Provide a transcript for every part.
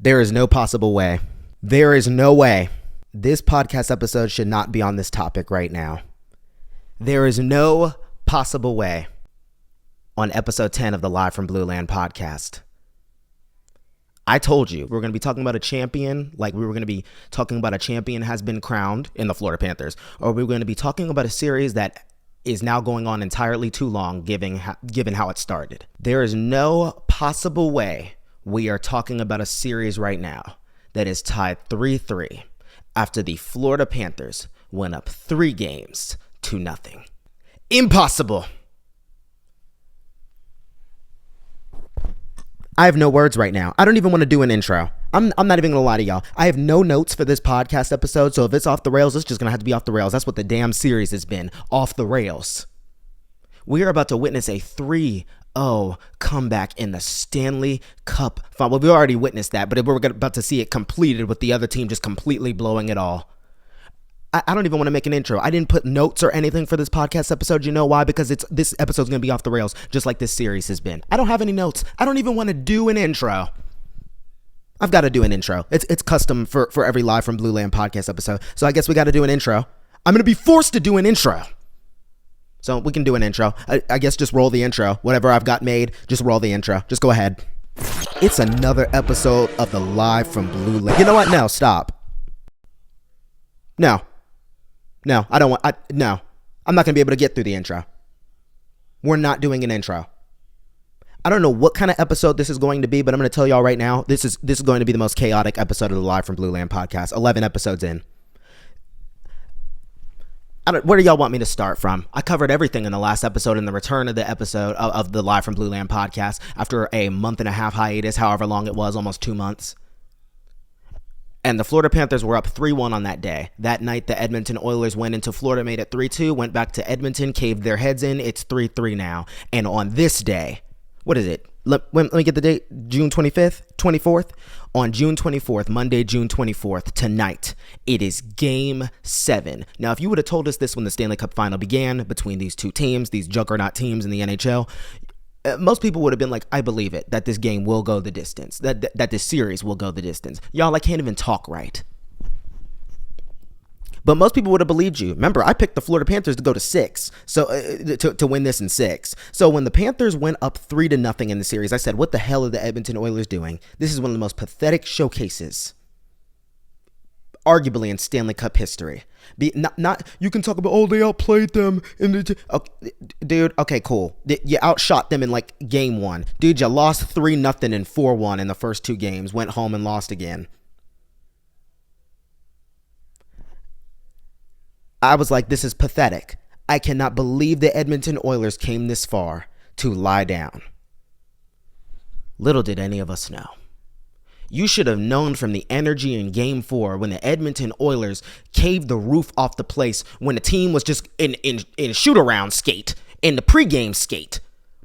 There is no possible way. There is no way. This podcast episode should not be on this topic right now. There is no possible way on episode 10 of the Live from Blueland podcast. I told you we were going to be talking about a champion, like we were going to be talking about a champion has been crowned in the Florida Panthers, or we were going to be talking about a series that is now going on entirely too long given how it started. There is no possible way we are talking about a series right now that is tied 3-3 after the Florida Panthers went up 3-0. Impossible. I have no words right now. I don't even want to do an intro. I'm not even going to lie to y'all. I have no notes for this podcast episode, so if it's off the rails, it's just going to have to be off the rails. That's what the damn series has been, off the rails. We are about to witness a 3-0 comeback in the Stanley Cup Final. Well, we already witnessed that, but we're about to see it completed with the other team just completely blowing it all. I don't even want to make an intro. I didn't put notes or anything for this podcast episode. You know why? Because this episode's going to be off the rails, just like this series has been. I don't have any notes. I don't even want to do an intro. I've got to do an intro. It's custom for every Live from Blueland podcast episode. So I guess we got to do an intro. I'm going to be forced to do an intro. So we can do an intro. I guess just roll the intro. Whatever I've got made, just roll the intro. Just go ahead. It's another episode of the Live from Blueland. You know what? No, stop. No, I don't want. No, I'm not going to be able to get through the intro. We're not doing an intro. I don't know what kind of episode this is going to be, but I'm going to tell y'all right now, this is going to be the most chaotic episode of the Live from Blueland podcast. 11 episodes in. Where do y'all want me to start from? I covered everything in the last episode and the return of the episode of the Live from Blueland podcast after a month and a half hiatus, however long it was, almost 2 months. And the Florida Panthers were up 3-1 on that day. That night, the Edmonton Oilers went into Florida, made it 3-2, went back to Edmonton, caved their heads in. It's 3-3 now. And on this day, what is it? Let me get the date. June 25th, 24th. On June 24th, Monday, June 24th, tonight, it is Game 7. Now, if you would have told us this when the Stanley Cup Final began between these two teams, these juggernaut teams in the NHL, most people would have been like, I believe it, that this game will go the distance, that this series will go the distance. Y'all, I can't even talk right. But most people would have believed you. Remember, I picked the Florida Panthers to go to 6, so to win this in 6. So when the Panthers went up 3-0 in the series, I said, what the hell are the Edmonton Oilers doing? This is one of the most pathetic showcases, arguably in Stanley Cup history. Not you can talk about, they outplayed them in the okay, dude. Okay, cool. You outshot them in like game 1, dude. You lost 3-0 and 4-1 in the first 2 games. Went home and lost again. I was like, this is pathetic. I cannot believe the Edmonton Oilers came this far to lie down. Little did any of us know. You should have known from the energy in Game 4 when the Edmonton Oilers caved the roof off the place when the team was just in shoot-around skate, in the pregame skate,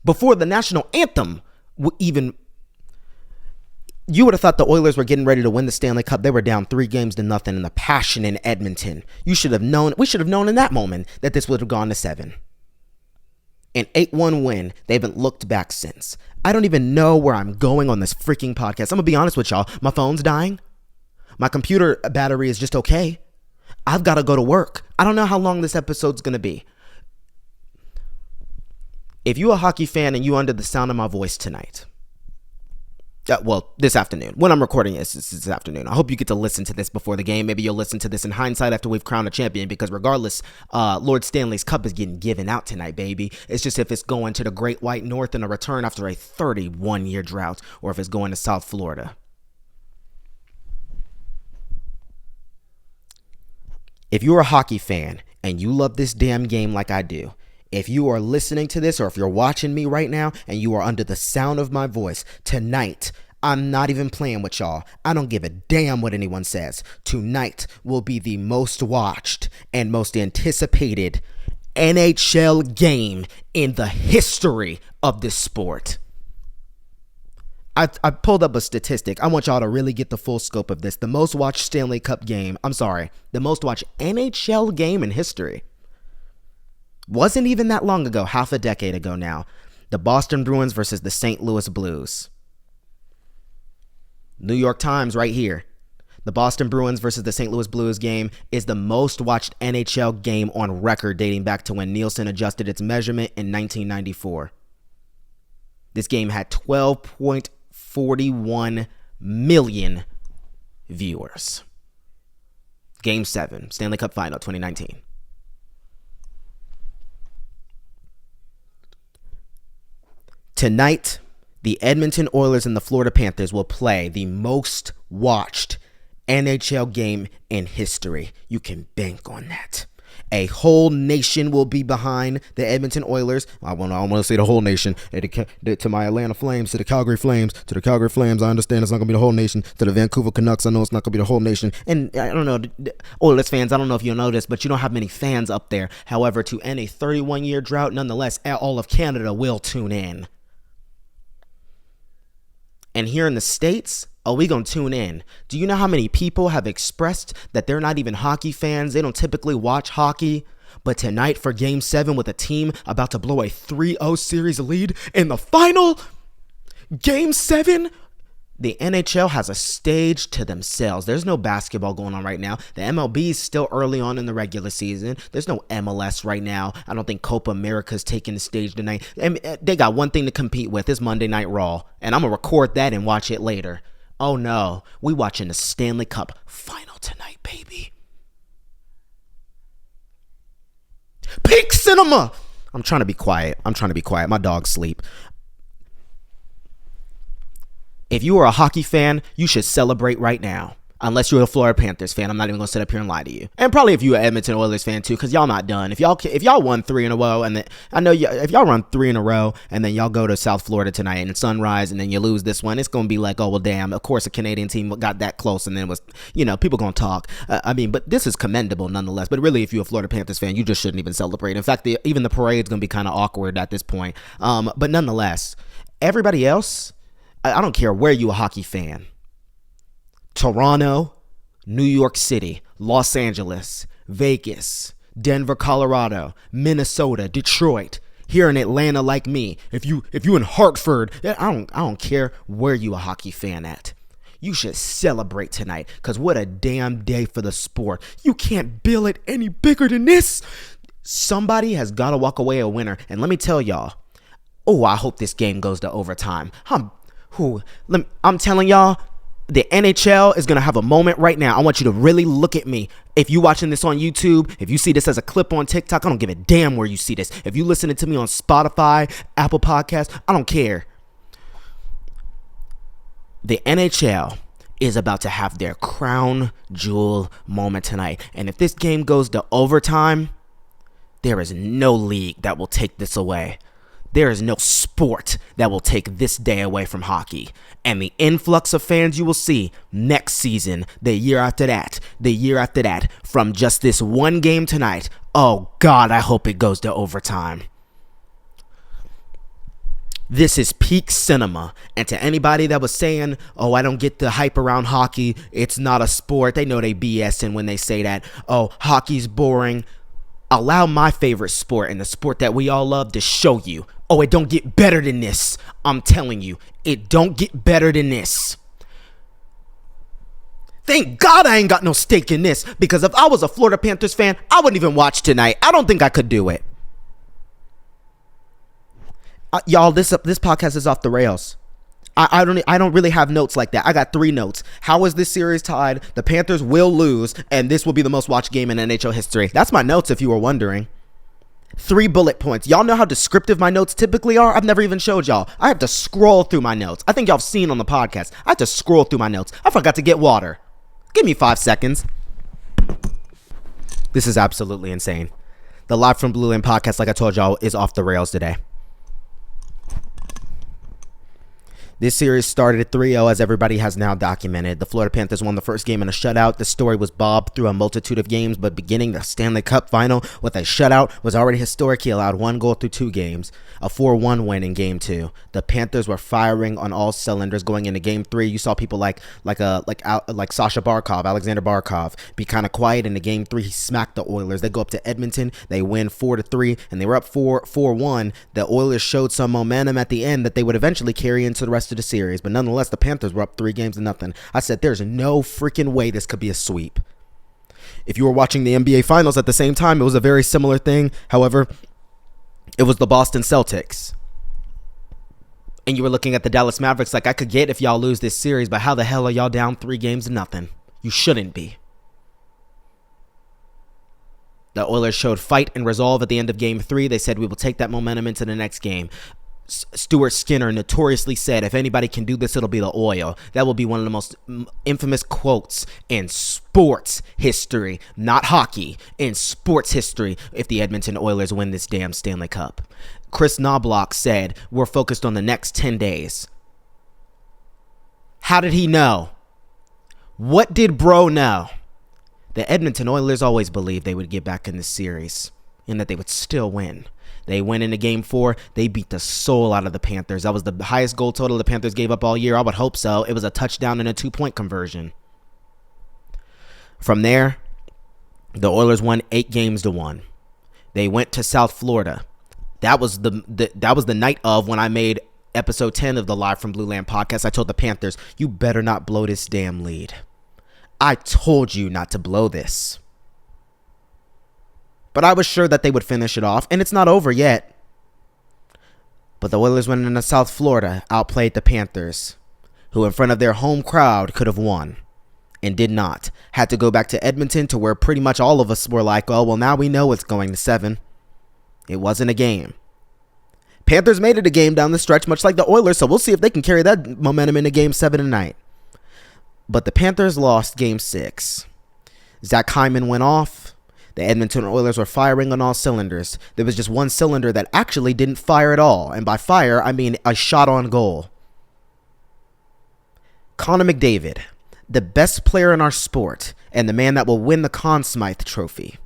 before the national anthem even. You would have thought the Oilers were getting ready to win the Stanley Cup. They were down 3-0 in the passion in Edmonton. You should have known. We should have known in that moment that this would have gone to 7. An 8-1 win. They haven't looked back since. I don't even know where I'm going on this freaking podcast. I'm going to be honest with y'all. My phone's dying. My computer battery is just okay. I've got to go to work. I don't know how long this episode's going to be. If you're a hockey fan and you're under the sound of my voice tonight, this afternoon, when I'm recording this afternoon, I hope you get to listen to this before the game. Maybe you'll listen to this in hindsight after we've crowned a champion, because regardless, Lord Stanley's Cup is getting given out tonight, baby. It's just if it's going to the Great White North in a return after a 31-year drought, or if it's going to South Florida. If you're a hockey fan and you love this damn game like I do, if you are listening to this, or if you're watching me right now and you are under the sound of my voice, tonight, I'm not even playing with y'all. I don't give a damn what anyone says. Tonight will be the most watched and most anticipated NHL game in the history of this sport. I pulled up a statistic. I want y'all to really get the full scope of this. The most watched Stanley Cup game, the most watched NHL game in history. Wasn't even that long ago, half a decade ago now. The Boston Bruins versus the St. Louis Blues. New York Times right here. The Boston Bruins versus the St. Louis Blues game is the most watched NHL game on record, dating back to when Nielsen adjusted its measurement in 1994. This game had 12.41 million viewers. Game 7, Stanley Cup Final 2019. Tonight, the Edmonton Oilers and the Florida Panthers will play the most watched NHL game in history. You can bank on that. A whole nation will be behind the Edmonton Oilers. I want to say the whole nation. To my Atlanta Flames, to the Calgary Flames, I understand it's not going to be the whole nation. To the Vancouver Canucks, I know it's not going to be the whole nation. And I don't know, Oilers fans, I don't know if you'll know this, but you don't have many fans up there. However, to end a 31-year drought, nonetheless, all of Canada will tune in. And here in the States, we going to tune in. Do you know how many people have expressed that they're not even hockey fans? They don't typically watch hockey. But tonight for Game 7 with a team about to blow a 3-0 series lead in the final, Game 7, the NHL has a stage to themselves. There's no basketball going on right now. The MLB is still early on in the regular season. There's no MLS right now. I don't think Copa America's taking the stage tonight. And they got one thing to compete with. It's Monday Night Raw. And I'm going to record that and watch it later. Oh no, we watching the Stanley Cup Final tonight, baby. Peak cinema! I'm trying to be quiet. My dog's asleep. If you are a hockey fan, you should celebrate right now. Unless you're a Florida Panthers fan, I'm not even gonna sit up here and lie to you. And probably if you're an Edmonton Oilers fan too, because y'all not done. If y'all won 3 in a row, and then I know if y'all run 3 in a row, and then y'all go to South Florida tonight and Sunrise, and then you lose this one, it's gonna be like, oh well, damn. Of course, a Canadian team got that close, and then was, people gonna talk. But this is commendable nonetheless. But really, if you're a Florida Panthers fan, you just shouldn't even celebrate. In fact, even the parade's gonna be kind of awkward at this point. But nonetheless, everybody else, I don't care where you a hockey fan. Toronto, New York City, Los Angeles, Vegas, Denver, Colorado, Minnesota, Detroit, here in Atlanta like me. If you in Hartford, I don't care where you a hockey fan at. You should celebrate tonight, because what a damn day for the sport. You can't bill it any bigger than this. Somebody has got to walk away a winner. And let me tell y'all, I hope this game goes to overtime. I'm telling y'all, the NHL is going to have a moment right now. I want you to really look at me. If you're watching this on YouTube, if you see this as a clip on TikTok, I don't give a damn where you see this. If you're listening to me on Spotify, Apple Podcasts, I don't care. The NHL is about to have their crown jewel moment tonight. And if this game goes to overtime, there is no league that will take this away. There is no sport that will take this day away from hockey. And the influx of fans you will see next season, the year after that, from just this one game tonight. Oh God, I hope it goes to overtime. This is peak cinema. And to anybody that was saying, I don't get the hype around hockey, it's not a sport, they know they BSing when they say that. Hockey's boring. Allow my favorite sport and the sport that we all love to show you. It don't get better than this. I'm telling you, it don't get better than this. Thank God I ain't got no stake in this, because if I was a Florida Panthers fan, I wouldn't even watch tonight. I don't think I could do it. Y'all, this podcast is off the rails. I don't really have notes like that. I got 3 notes. How is this series tied? The Panthers will lose, and this will be the most watched game in NHL history. That's my notes, if you were wondering. 3 bullet points. Y'all know how descriptive my notes typically are? I've never even showed y'all. I have to scroll through my notes. I think y'all have seen on the podcast. I have to scroll through my notes. I forgot to get water. Give me 5 seconds. This is absolutely insane. The Live from Blueland podcast, like I told y'all, is off the rails today. This series started at 3-0, as everybody has now documented. The Florida Panthers won the first game in a shutout. The story was bobbed through a multitude of games, but beginning the Stanley Cup Final with a shutout was already historic. He allowed 1 goal through 2 games, a 4-1 win in Game 2. The Panthers were firing on all cylinders going into Game 3. You saw people like Sasha Barkov, Alexander Barkov, be kind of quiet. In the Game 3, he smacked the Oilers. They go up to Edmonton. They win 4-3, and they were up 4-1. The Oilers showed some momentum at the end that they would eventually carry into the rest of to the series, but nonetheless, the Panthers were up 3-0. I said, there's no freaking way this could be a sweep. If you were watching the NBA Finals at the same time, it was a very similar thing. However, it was the Boston Celtics. And you were looking at the Dallas Mavericks like, I could get if y'all lose this series, but how the hell are y'all down 3-0? You shouldn't be. The Oilers showed fight and resolve at the end of Game 3. They said, we will take that momentum into the next game. Stuart Skinner notoriously said, if anybody can do this, it'll be the Oil. That will be one of the most infamous quotes in sports history, not hockey, in sports history, if the Edmonton Oilers win this damn Stanley Cup. Chris Knobloch said, we're focused on the next 10 days. How did he know? What did bro know? The Edmonton Oilers always believed they would get back in this series and that they would still win. They went into Game 4. They beat the soul out of the Panthers. That was the highest goal total the Panthers gave up all year. I would hope so. It was a touchdown and a 2-point conversion. From there, the Oilers won 8-1. They went to South Florida. That was the night of when I made episode 10 of the Live from Blueland podcast. I told the Panthers, you better not blow this damn lead. I told you not to blow this. But I was sure that they would finish it off, and it's not over yet. But the Oilers went into South Florida, outplayed the Panthers, who in front of their home crowd could have won, and did not. Had to go back to Edmonton, to where pretty much all of us were like, oh, well, now we know it's going to 7. It wasn't a game. Panthers made it a game down the stretch, much like the Oilers, so we'll see if they can carry that momentum into Game 7 tonight. But the Panthers lost Game 6. Zach Hyman went off. The Edmonton Oilers were firing on all cylinders. There was just one cylinder that actually didn't fire at all. And by fire, I mean a shot on goal. Connor McDavid, the best player in our sport and the man that will win the Conn Smythe Trophy,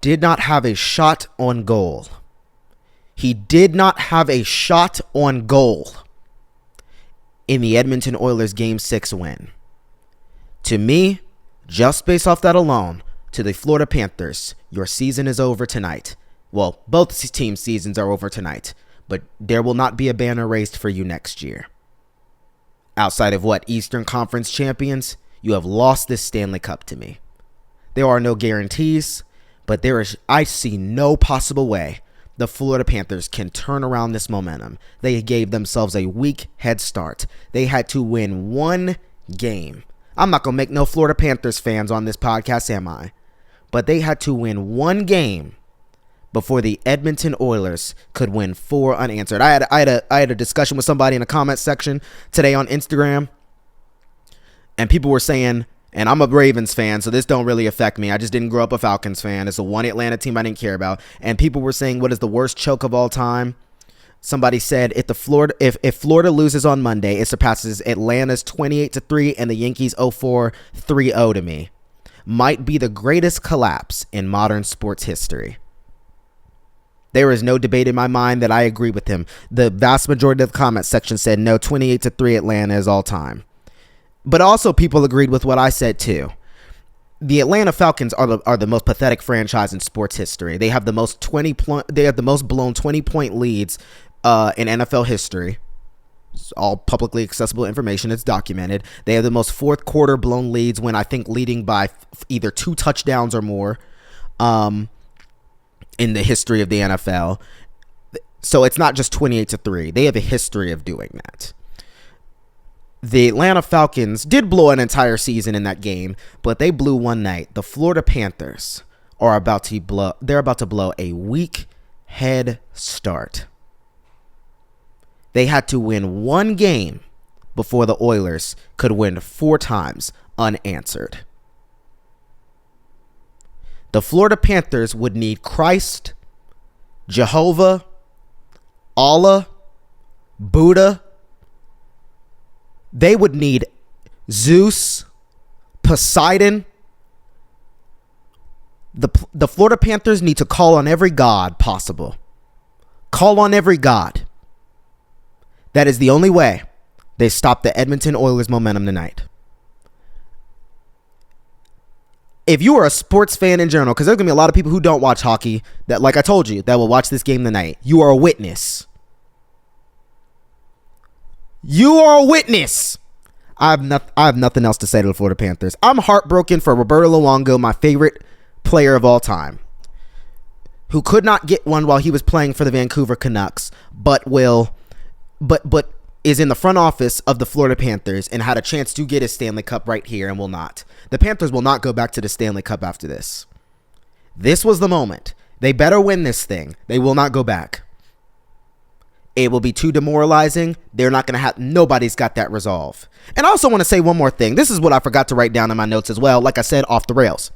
did not have a shot on goal. He did not have a shot on goal in the Edmonton Oilers Game 6 win. To me, just based off that alone, to the Florida Panthers, your season is over tonight. Well, both teams' seasons are over tonight, but there will not be a banner raised for you next year. Outside of what, Eastern Conference champions, you have lost this Stanley Cup to me. There are no guarantees, but I see no possible way the Florida Panthers can turn around this momentum. They gave themselves a weak head start. They had to win one game. I'm not going to make no Florida Panthers fans on this podcast, am I? But they had to win one game before the Edmonton Oilers could win 4 unanswered. I had a discussion with somebody in the comment section today on Instagram, and people were saying, and I'm a Ravens fan, so this don't really affect me. I just didn't grow up a Falcons fan. It's the one Atlanta team I didn't care about. And people were saying, what is the worst choke of all time? Somebody said if Florida loses on Monday, it surpasses Atlanta's 28-3 and the Yankees 0-4-3-0 to me. Might be the greatest collapse in modern sports history. There is no debate in my mind that I agree with him. The vast majority of the comment section said no, 28-3 Atlanta is all time. But also people agreed with what I said too. The Atlanta Falcons are the most pathetic franchise in sports history. They have the most blown 20-point leads in NFL history. It's all publicly accessible information. It's documented. They have the most fourth quarter blown leads when I think leading by either 2 touchdowns or more in the history of the NFL. So it's not just 28-3. They have a history of doing that. The Atlanta Falcons did blow an entire season in that game, but they blew one night. The Florida Panthers are about to blow a weak head start. They had to win one game before the Oilers could win 4 times unanswered. The Florida Panthers would need Christ, Jehovah, Allah, Buddha. They would need Zeus, Poseidon. The Florida Panthers need to call on every god possible. Call on every god. That is the only way they stop the Edmonton Oilers momentum tonight. If you are a sports fan in general, because there's going to be a lot of people who don't watch hockey, that, like I told you, that will watch this game tonight. You are a witness. You are a witness. I have nothing else to say to the Florida Panthers. I'm heartbroken for Roberto Luongo, my favorite player of all time, who could not get one while he was playing for the Vancouver Canucks, but is in the front office of the Florida Panthers and had a chance to get a Stanley Cup right here and will not. The Panthers will not go back to the Stanley Cup after this. This was the moment. They better win this thing. They will not go back. It will be too demoralizing. They're not going to have, nobody's got that resolve. And I also want to say one more thing. This is what I forgot to write down in my notes as well. Like I said, off the rails.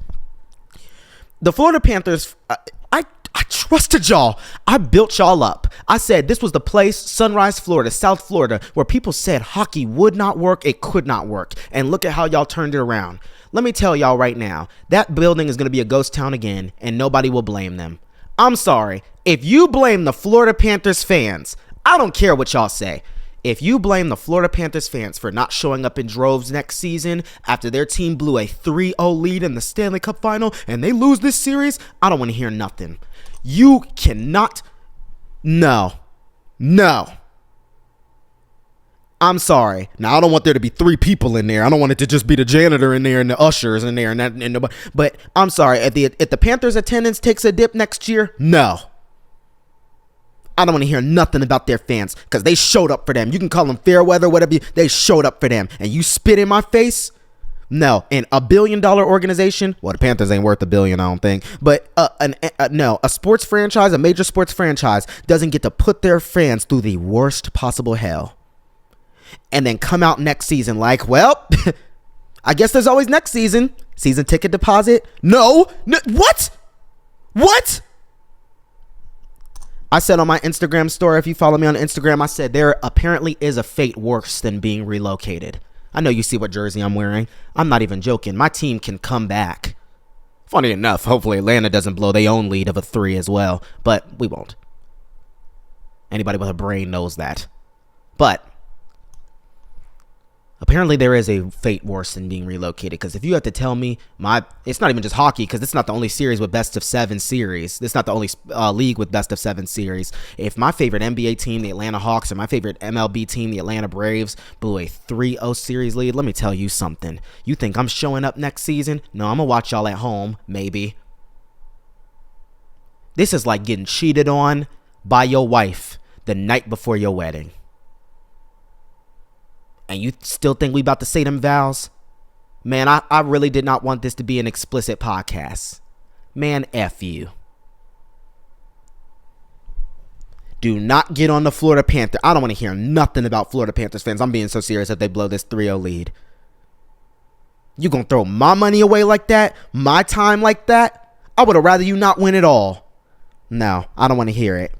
The Florida Panthers, I trusted y'all. I built y'all up. I said this was the place, Sunrise, Florida, South Florida, where people said hockey would not work. It could not work. And look at how y'all turned it around. Let me tell y'all right now, that building is going to be a ghost town again, and nobody will blame them. I'm sorry. If you blame the Florida Panthers fans, I don't care what y'all say. If you blame the Florida Panthers fans for not showing up in droves next season after their team blew a 3-0 lead in the Stanley Cup Final and they lose this series, I don't want to hear nothing. You cannot. No. I'm sorry. Now, I don't want there to be 3 people in there. I don't want it to just be the janitor in there and the ushers in there and nobody. But I'm sorry. If the Panthers attendance takes a dip next year, no. I don't want to hear nothing about their fans because they showed up for them. You can call them fair weather, whatever. They showed up for them. And you spit in my face? No. And $1 billion organization? Well, the Panthers ain't worth $1 billion, I don't think. But no, a sports franchise, a major sports franchise, doesn't get to put their fans through the worst possible hell. And then come out next season like, well, I guess there's always next season. Season ticket deposit? No. What? I said on my Instagram story, if you follow me on Instagram, I said there apparently is a fate worse than being relocated. I know you see what jersey I'm wearing. I'm not even joking. My team can come back. Funny enough, hopefully Atlanta doesn't blow their own lead of a 3 as well, but we won't. Anybody with a brain knows that. But apparently there is a fate worse than being relocated, because if you have to tell me it's not even just hockey, because it's not the only series with best of 7 series. It's not the only league with best of 7 series. If my favorite NBA team, the Atlanta Hawks, or my favorite MLB team, the Atlanta Braves, blew a 3-0 series lead, let me tell you something. You think I'm showing up next season? No, I'm going to watch y'all at home, maybe. This is like getting cheated on by your wife the night before your wedding. And you still think we about to say them vows? Man, I really did not want this to be an explicit podcast. Man, F you. Do not get on the Florida Panthers. I don't want to hear nothing about Florida Panthers fans. I'm being so serious if they blow this 3-0 lead. You gonna throw my money away like that? My time like that? I would have rather you not win at all. No, I don't want to hear it.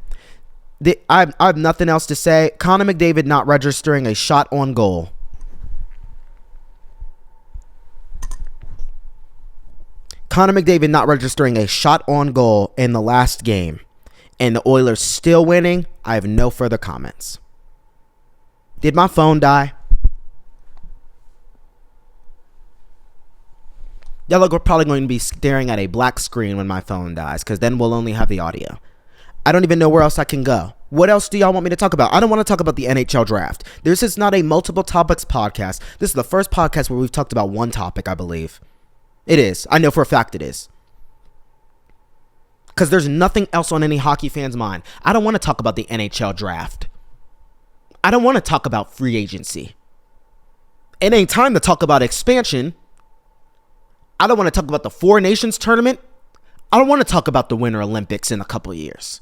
I have nothing else to say. Connor McDavid not registering a shot on goal. Connor McDavid not registering a shot on goal in the last game. And the Oilers still winning. I have no further comments. Did my phone die? Y'all are probably going to be staring at a black screen when my phone dies, because then we'll only have the audio. I don't even know where else I can go. What else do y'all want me to talk about? I don't want to talk about the NHL draft. This is not a multiple topics podcast. This is the first podcast where we've talked about one topic, I believe. It is. I know for a fact it is. Because there's nothing else on any hockey fan's mind. I don't want to talk about the NHL draft. I don't want to talk about free agency. It ain't time to talk about expansion. I don't want to talk about the Four Nations tournament. I don't want to talk about the Winter Olympics in a couple of years.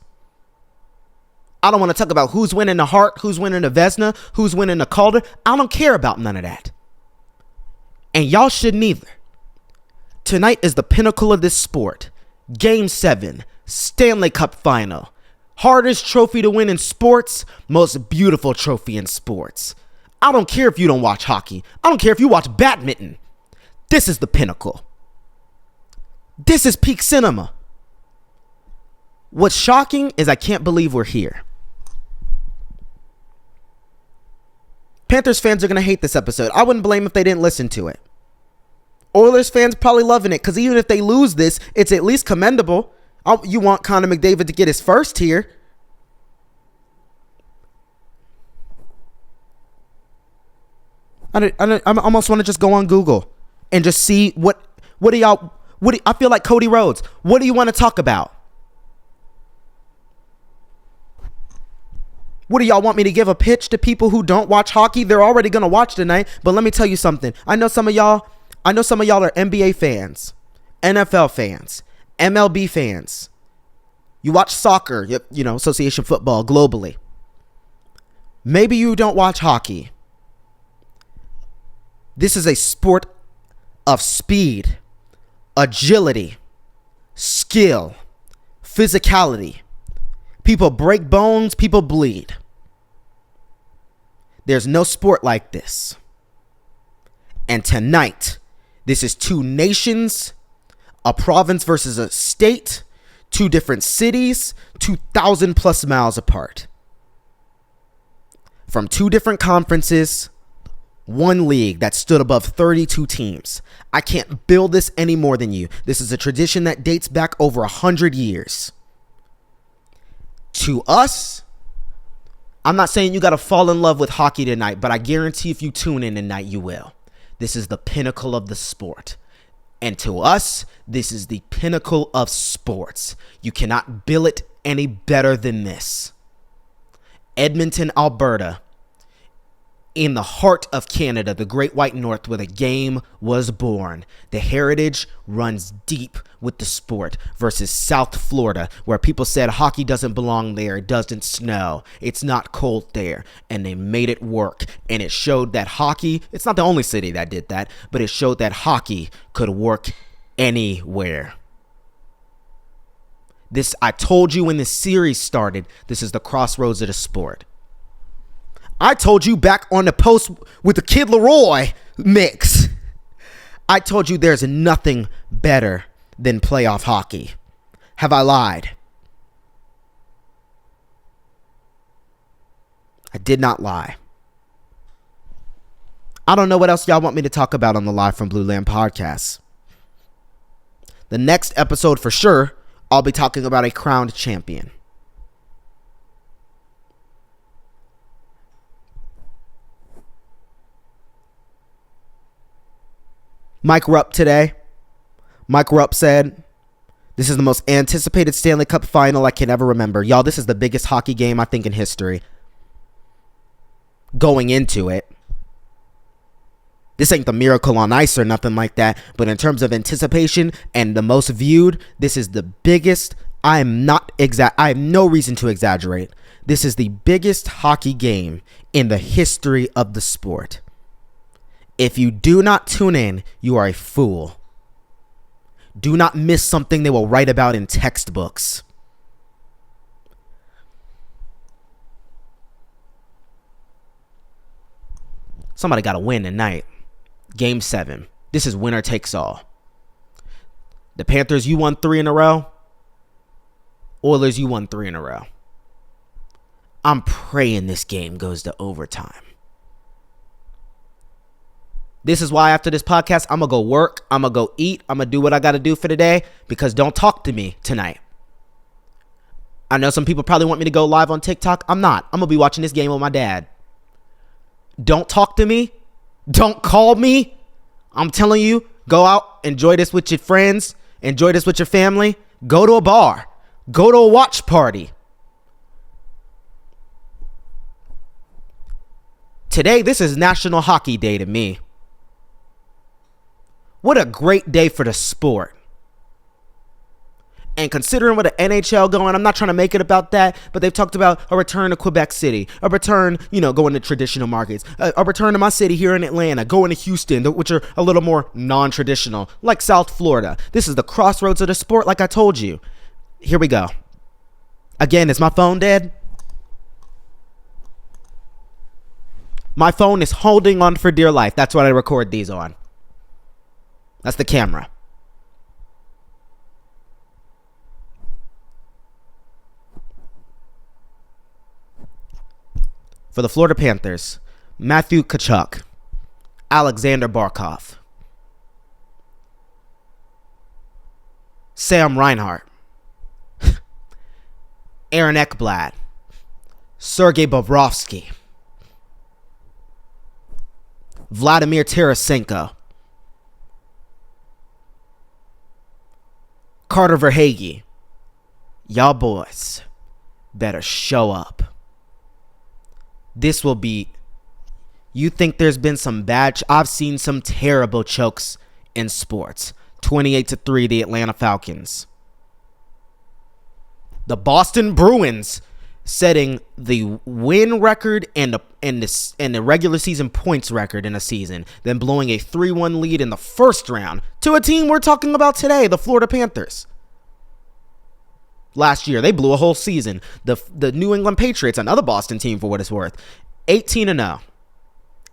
I don't want to talk about who's winning the Hart, who's winning the Vezina, who's winning the Calder. I don't care about none of that. And y'all shouldn't either. Tonight is the pinnacle of this sport. Game 7, Stanley Cup Final. Hardest trophy to win in sports, most beautiful trophy in sports. I don't care if you don't watch hockey. I don't care if you watch badminton. This is the pinnacle. This is peak cinema. What's shocking is I can't believe we're here. Panthers fans are going to hate this episode. I wouldn't blame if they didn't listen to it. Oilers fans probably loving it, because even if they lose this, it's at least commendable. You want Connor McDavid to get his first here. I almost want to just go on Google and just see what do y'all. I feel like Cody Rhodes. What do you want to talk about? What do y'all want me to give a pitch to people who don't watch hockey? They're already gonna watch tonight. But let me tell you something. I know some of y'all are NBA fans, NFL fans, MLB fans. You watch soccer, association football globally. Maybe you don't watch hockey. This is a sport of speed, agility, skill, physicality. People break bones, people bleed. There's no sport like this. And tonight, this is two nations, a province versus a state, two different cities, 2,000 plus miles apart. From two different conferences, one league that stood above 32 teams. I can't build this any more than you. This is a tradition that dates back over 100 years. To us, I'm not saying you got to fall in love with hockey tonight, but I guarantee if you tune in tonight, you will. This is the pinnacle of the sport. And to us, this is the pinnacle of sports. You cannot bill it any better than this. Edmonton, Alberta, in the heart of Canada, the Great White North, where the game was born. The heritage runs deep with the sport versus South Florida, where people said hockey doesn't belong there. It doesn't snow. It's not cold there. And they made it work. And it showed that hockey, it's not the only city that did that, but it showed that hockey could work anywhere. This, I told you when this series started, this is the crossroads of the sport. I told you back on the post with the Kid Leroy mix. I told you there's nothing better than playoff hockey. Have I lied? I did not lie. I don't know what else y'all want me to talk about on the Live from Blueland podcast. The next episode for sure, I'll be talking about a crowned champion. Mike Rupp today. Mike Rupp said, "This is the most anticipated Stanley Cup final I can ever remember." Y'all, this is the biggest hockey game, I think, in history. Going into it. This ain't the Miracle on Ice or nothing like that. But in terms of anticipation and the most viewed, this is the biggest. I have no reason to exaggerate. This is the biggest hockey game in the history of the sport. If you do not tune in, you are a fool. Do not miss something they will write about in textbooks. Somebody got to win tonight. Game 7. This is winner takes all. The Panthers, you won 3 in a row. Oilers, you won 3 in a row. I'm praying this game goes to overtime. This is why after this podcast, I'm going to go work. I'm going to go eat. I'm going to do what I got to do for the day because don't talk to me tonight. I know some people probably want me to go live on TikTok. I'm not. I'm going to be watching this game with my dad. Don't talk to me. Don't call me. I'm telling you, go out, enjoy this with your friends, enjoy this with your family. Go to a bar. Go to a watch party. Today, this is National Hockey Day to me. What a great day for the sport. And considering what the NHL going, I'm not trying to make it about that, but they've talked about a return to Quebec City, a return, going to traditional markets, a return to my city here in Atlanta, going to Houston, which are a little more non-traditional, like South Florida. This is the crossroads of the sport, like I told you. Here we go. Again, is my phone dead? My phone is holding on for dear life. That's what I record these on. That's the camera. For the Florida Panthers, Matthew Tkachuk, Alexander Barkov, Sam Reinhart, Aaron Ekblad, Sergei Bobrovsky, Vladimir Tarasenko, Carter Verhaeghe. Y'all boys better show up. This will be... You think there's been some bad... I've seen some terrible chokes in sports. 28-3, the Atlanta Falcons. The Boston Bruins setting the win record and the regular season points record in a season, then blowing a 3-1 lead in the first round to a team we're talking about today, the Florida Panthers. Last year, they blew a whole season. The New England Patriots, another Boston team for what it's worth, 18-0,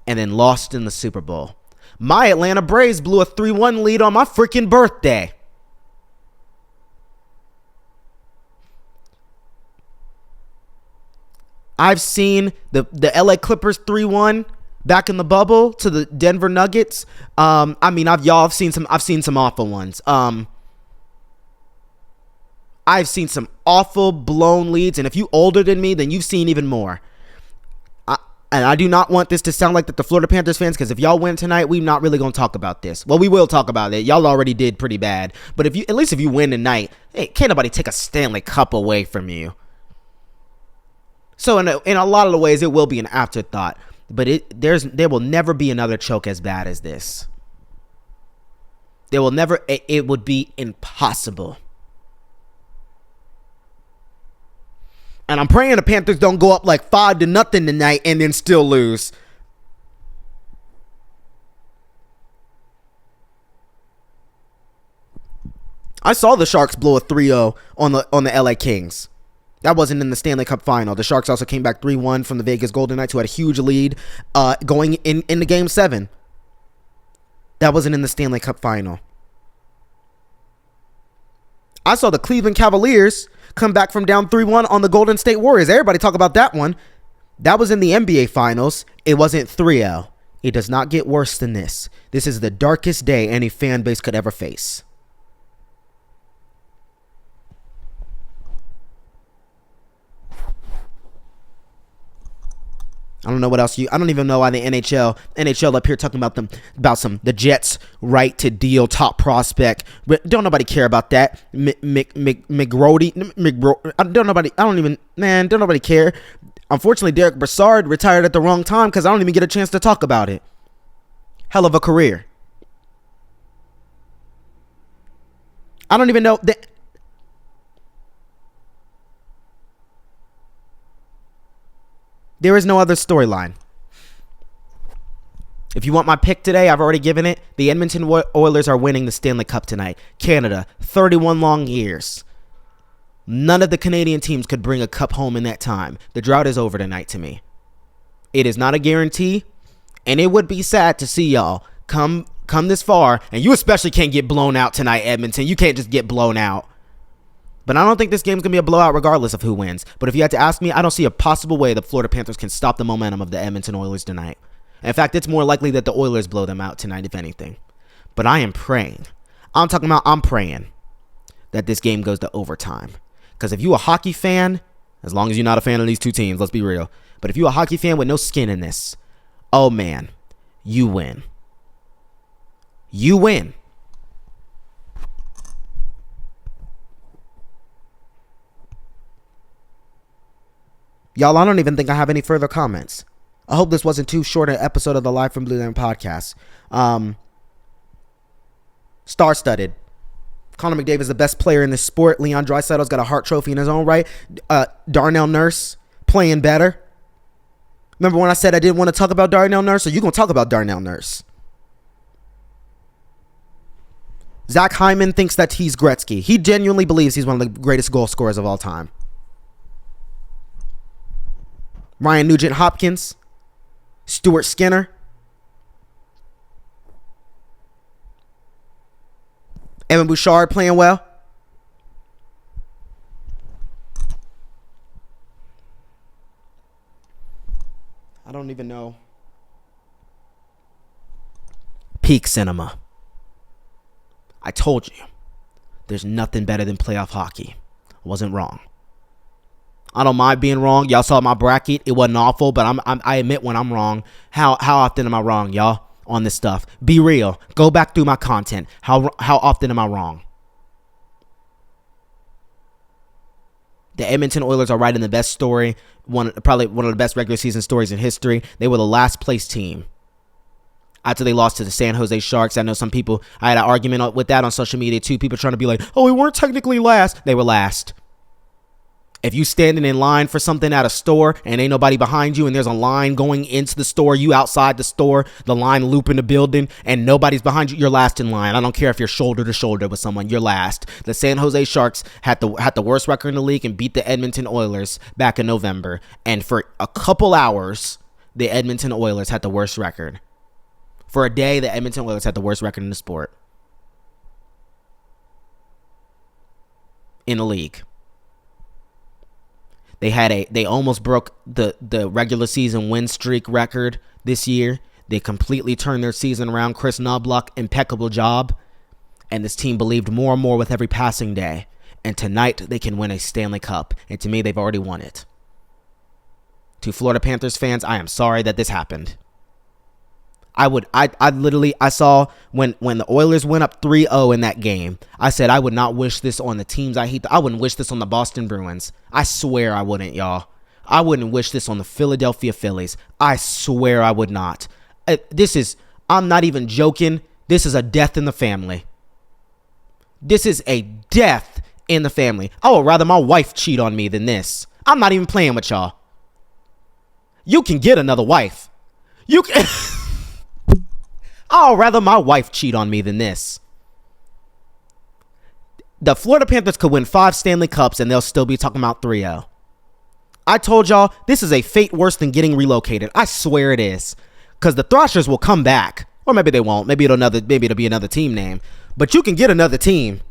and then lost in the Super Bowl. My Atlanta Braves blew a 3-1 lead on my freaking birthday. I've seen the LA Clippers 3-1 back in the bubble to the Denver Nuggets. I've seen some awful ones. I've seen some awful blown leads, and if you older than me, then you've seen even more. And I do not want this to sound like that the Florida Panthers fans, because if y'all win tonight, we're not really going to talk about this. Well, we will talk about it. Y'all already did pretty bad. But at least if you win tonight, hey, can't nobody take a Stanley Cup away from you. So in a lot of the ways, it will be an afterthought. But there will never be another choke as bad as this. It would be impossible. And I'm praying the Panthers don't go up like 5-0 tonight and then still lose. I saw the Sharks blow a 3-0 on the LA Kings. That wasn't in the Stanley Cup Final. The Sharks also came back 3-1 from the Vegas Golden Knights, who had a huge lead going into Game 7. That wasn't in the Stanley Cup Final. I saw the Cleveland Cavaliers come back from down 3-1 on the Golden State Warriors. Everybody talk about that one. That was in the NBA Finals. It wasn't 3-0. It does not get worse than this. This is the darkest day any fan base could ever face. I don't know what else I don't even know why the NHL up here talking about the Jets' right to deal top prospect. Don't nobody care about that. McGrody. Don't nobody care. Unfortunately, Derek Brassard retired at the wrong time because I don't even get a chance to talk about it. Hell of a career. I don't even know that. There is no other storyline. If you want my pick today, I've already given it. The Edmonton Oilers are winning the Stanley Cup tonight. Canada, 31 long years. None of the Canadian teams could bring a cup home in that time. The drought is over tonight to me. It is not a guarantee, and it would be sad to see y'all come this far, and you especially can't get blown out tonight, Edmonton. You can't just get blown out. But I don't think this game's going to be a blowout regardless of who wins. But if you had to ask me, I don't see a possible way the Florida Panthers can stop the momentum of the Edmonton Oilers tonight. In fact, it's more likely that the Oilers blow them out tonight, if anything. But I am praying. I'm praying that this game goes to overtime. Because if you a hockey fan, as long as you're not a fan of these two teams, let's be real. But if you a hockey fan with no skin in this, oh man, you win. You win. Y'all, I don't even think I have any further comments. I hope this wasn't too short an episode of the Live from Blueland podcast. Star-studded. Connor McDavid is the best player in this sport. Leon Draisaitl's got a Hart Trophy in his own right. Darnell Nurse playing better. Remember when I said I didn't want to talk about Darnell Nurse? So you're going to talk about Darnell Nurse. Zach Hyman thinks that he's Gretzky. He genuinely believes he's one of the greatest goal scorers of all time. Ryan Nugent-Hopkins, Stuart Skinner, Evan Bouchard playing well. I don't even know. Peak cinema. I told you, there's nothing better than playoff hockey. I wasn't wrong. I don't mind being wrong. Y'all saw my bracket. It wasn't awful, but I admit when I'm wrong. How often am I wrong, y'all, on this stuff? Be real. Go back through my content. How often am I wrong? The Edmonton Oilers are writing the best story, probably one of the best regular season stories in history. They were the last place team after they lost to the San Jose Sharks. I know some people, I had an argument with that on social media too. People trying to be like, oh, we weren't technically last. They were last. If you standing in line for something at a store and ain't nobody behind you and there's a line going into the store, you outside the store, the line looping the building and nobody's behind you, you're last in line. I don't care if you're shoulder to shoulder with someone, you're last. The San Jose Sharks had the worst record in the league and beat the Edmonton Oilers back in November. And for a couple hours, the Edmonton Oilers had the worst record. For a day, the Edmonton Oilers had the worst record in the sport. In the league. They almost broke the regular season win streak record this year. They completely turned their season around. Chris Knobloch, impeccable job. And this team believed more and more with every passing day. And tonight they can win a Stanley Cup. And to me, they've already won it. To Florida Panthers fans, I am sorry that this happened. I saw when the Oilers went up 3-0 in that game, I said I would not wish this on the teams I hate. I wouldn't wish this on the Boston Bruins. I swear I wouldn't, y'all. I wouldn't wish this on the Philadelphia Phillies. I swear I would not. I'm not even joking. This is a death in the family. This is a death in the family. I would rather my wife cheat on me than this. I'm not even playing with y'all. You can get another wife. You can... I'd rather my wife cheat on me than this. The Florida Panthers could win 5 Stanley Cups and they'll still be talking about 3-0. I told y'all, this is a fate worse than getting relocated. I swear it is. Because the Thrashers will come back. Or maybe they won't. Maybe it'll be another team name. But you can get another team.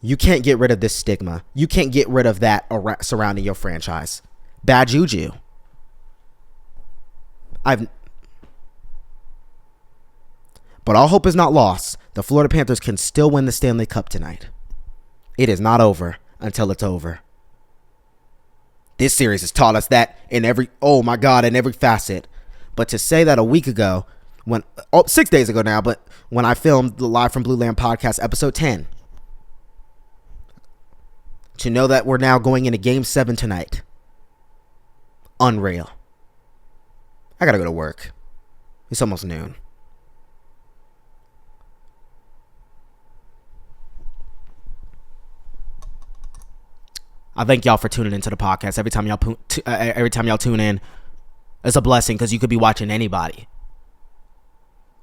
You can't get rid of this stigma. You can't get rid of that surrounding your franchise. Bad juju. But all hope is not lost. The Florida Panthers can still win the Stanley Cup tonight. It is not over until it's over. This series has taught us that in every facet. But to say that a week ago, 6 days ago now, but when I filmed the Live from Blueland podcast, episode 10, to know that we're now going into Game 7 tonight. Unreal. I gotta go to work. It's almost noon. I thank y'all for tuning into the podcast. Every time y'all tune in, it's a blessing because you could be watching anybody.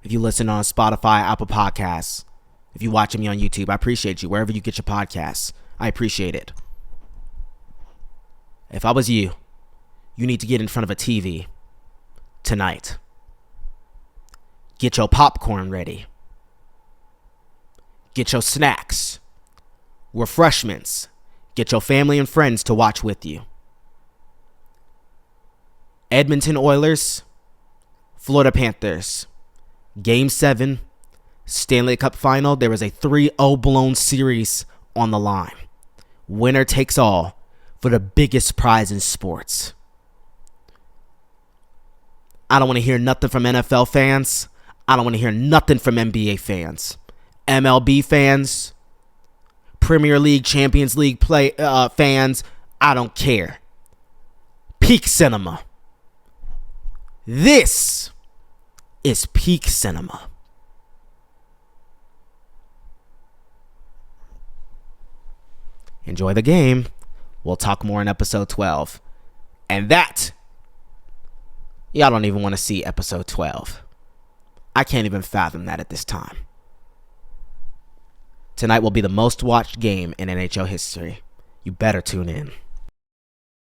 If you listen on Spotify, Apple Podcasts, if you're watching me on YouTube, I appreciate you. Wherever you get your podcasts, I appreciate it. If I was you, you need to get in front of a TV tonight. Get your popcorn ready. Get your snacks, refreshments. Get your family and friends to watch with you. Edmonton Oilers, Florida Panthers. Game 7, Stanley Cup Final. There is a 3-0 blown series on the line. Winner takes all for the biggest prize in sports. I don't want to hear nothing from NFL fans. I don't want to hear nothing from NBA fans. MLB fans, Premier League, Champions League fans, I don't care. Peak cinema. This is peak cinema. Enjoy the game. We'll talk more in episode 12. And that, y'all don't even want to see episode 12. I can't even fathom that at this time. Tonight will be the most watched game in NHL history. You better tune in.